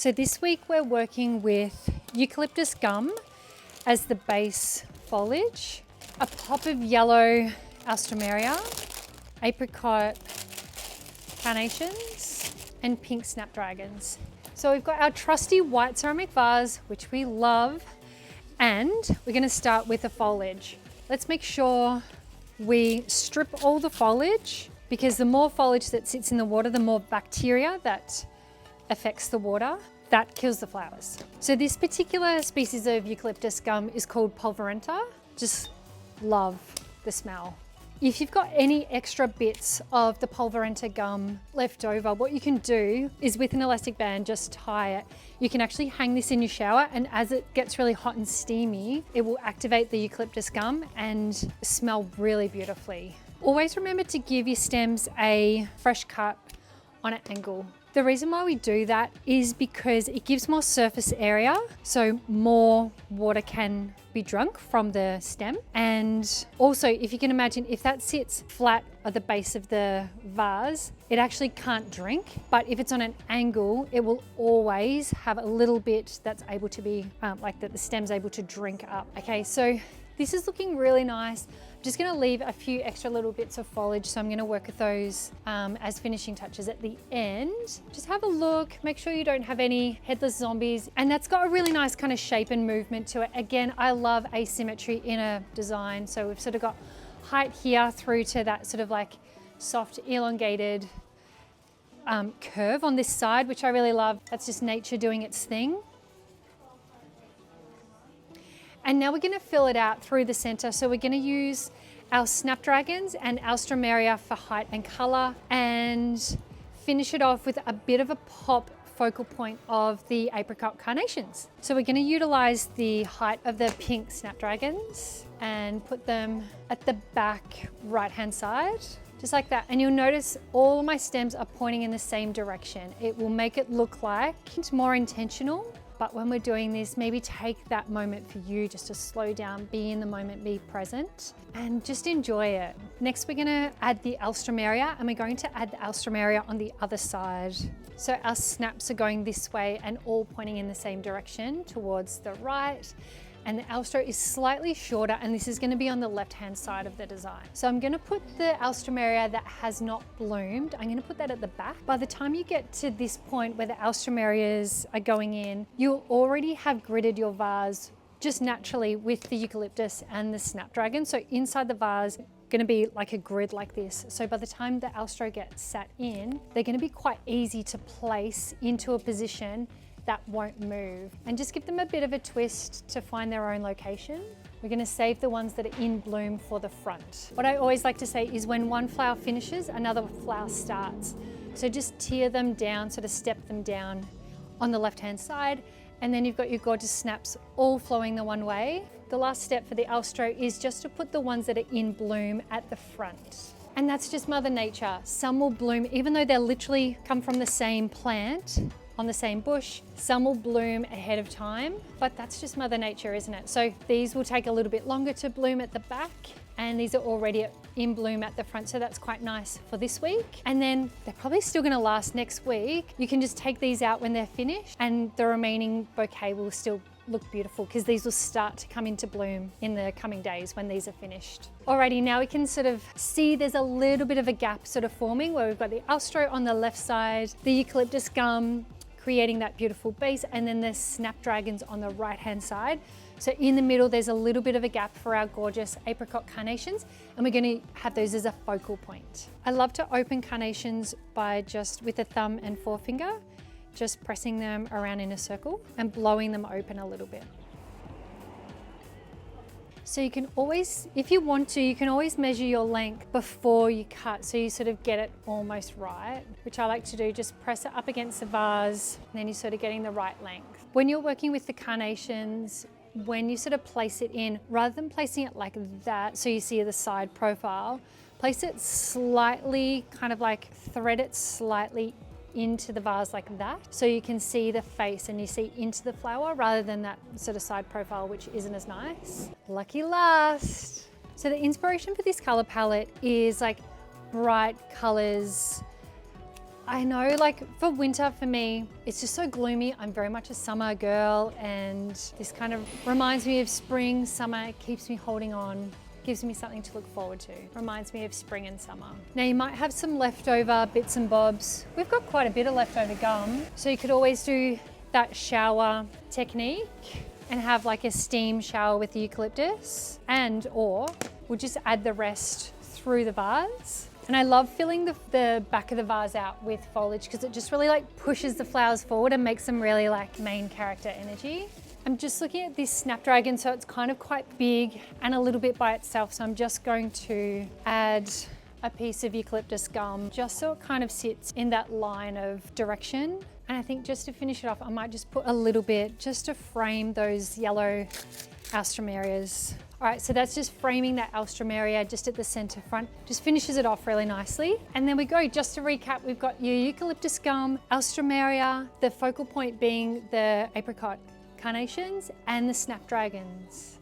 So this week we're working with eucalyptus gum as the base foliage, a pop of yellow alstroemeria, apricot carnations, and pink snapdragons. So we've got our trusty white ceramic vase, which we love, and we're going to start with the foliage. Let's make sure we strip all the foliage, because the more foliage that sits in the water, the more bacteria that affects the water, that kills the flowers. So this particular species of eucalyptus gum is called pulverenta. Just love the smell. If you've got any extra bits of the pulverenta gum left over, what you can do is with an elastic band, just tie it. You can actually hang this in your shower, and as it gets really hot and steamy, it will activate the eucalyptus gum and smell really beautifully. Always remember to give your stems a fresh cut on an angle. The reason why we do that is because it gives more surface area, so more water can be drunk from the stem. And also, if you can imagine, if that sits flat at the base of the vase, it actually can't drink. But if it's on an angle, it will always have a little bit that's able to be, like that the stem's able to drink up. Okay, so this is looking really nice. I'm just gonna leave a few extra little bits of foliage, so I'm gonna work with those as finishing touches at the end. Just have a look, make sure you don't have any headless zombies, and that's got a really nice kind of shape and movement to it. Again, I love asymmetry in a design, so we've sort of got height here through to that sort of like soft elongated curve on this side, which I really love. That's just nature doing its thing. And now we're going to fill it out through the center. So we're going to use our snapdragons and alstroemeria for height and color, and finish it off with a bit of a pop focal point of the apricot carnations. So we're going to utilize the height of the pink snapdragons and put them at the back right hand side, just like that. And you'll notice all my stems are pointing in the same direction. It will make it look like it's more intentional. But when we're doing this, maybe take that moment for you just to slow down, be in the moment, be present, and just enjoy it. Next, we're gonna add the alstroemeria, and we're going to add the alstroemeria on the other side. So our snaps are going this way and all pointing in the same direction towards the right. And the alstro is slightly shorter, and this is going to be on the left-hand side of the design. So I'm going to put the alstroemeria that has not bloomed, I'm going to put that at the back. By the time you get to this point where the alstroemerias are going in, you'll already have gridded your vase just naturally with the eucalyptus and the snapdragon. So inside the vase, going to be like a grid like this. So by the time the alstro gets sat in, they're going to be quite easy to place into a position that won't move, and just give them a bit of a twist to find their own location. We're going to save the ones that are in bloom for the front. What I always like to say is when one flower finishes, another flower starts. So just tear them down, sort of step them down on the left-hand side, and then you've got your gorgeous snaps all flowing the one way. The last step for the alstro is just to put the ones that are in bloom at the front. And that's just Mother Nature. Some will bloom, even though they're literally come from the same plant, on the same bush. Some will bloom ahead of time, but that's just Mother Nature, isn't it? So these will take a little bit longer to bloom at the back, and these are already in bloom at the front, so that's quite nice for this week. And then they're probably still gonna last next week. You can just take these out when they're finished, and the remaining bouquet will still look beautiful, because these will start to come into bloom in the coming days when these are finished. Alrighty, now we can sort of see there's a little bit of a gap sort of forming where we've got the alstro on the left side, the eucalyptus gum creating that beautiful base, and then the snapdragons on the right hand side. So in the middle, there's a little bit of a gap for our gorgeous apricot carnations, and we're going to have those as a focal point. I love to open carnations by just with a thumb and forefinger, just pressing them around in a circle and blowing them open a little bit. So you can always, if you want to, you can always measure your length before you cut, so you sort of get it almost right, which I like to do, just press it up against the vase, and then you're sort of getting the right length. When you're working with the carnations, when you sort of place it in, rather than placing it like that, so you see the side profile, place it slightly, kind of like thread it slightly into the vase like that, so you can see the face and you see into the flower rather than that sort of side profile, which isn't as nice. Lucky last. So the inspiration for this color palette is like bright colors, I know, like for winter for me, it's just so gloomy. I'm very much a summer girl, and this kind of reminds me of spring, summer. It keeps me holding on, gives me something to look forward to. Reminds me of spring and summer. Now you might have some leftover bits and bobs. We've got quite a bit of leftover gum, so you could always do that shower technique and have like a steam shower with the eucalyptus, or we'll just add the rest through the vase. And I love filling the back of the vase out with foliage because it just really like pushes the flowers forward and makes them really like main character energy. I'm just looking at this snapdragon, so it's kind of quite big and a little bit by itself. So I'm just going to add a piece of eucalyptus gum just so it kind of sits in that line of direction. And I think just to finish it off, I might just put a little bit just to frame those yellow alströmerias. All right, so that's just framing that alstroemeria just at the center front. Just finishes it off really nicely. And then we go, just to recap, we've got your eucalyptus gum, alstroemeria, the focal point being the apricot carnations and the snapdragons.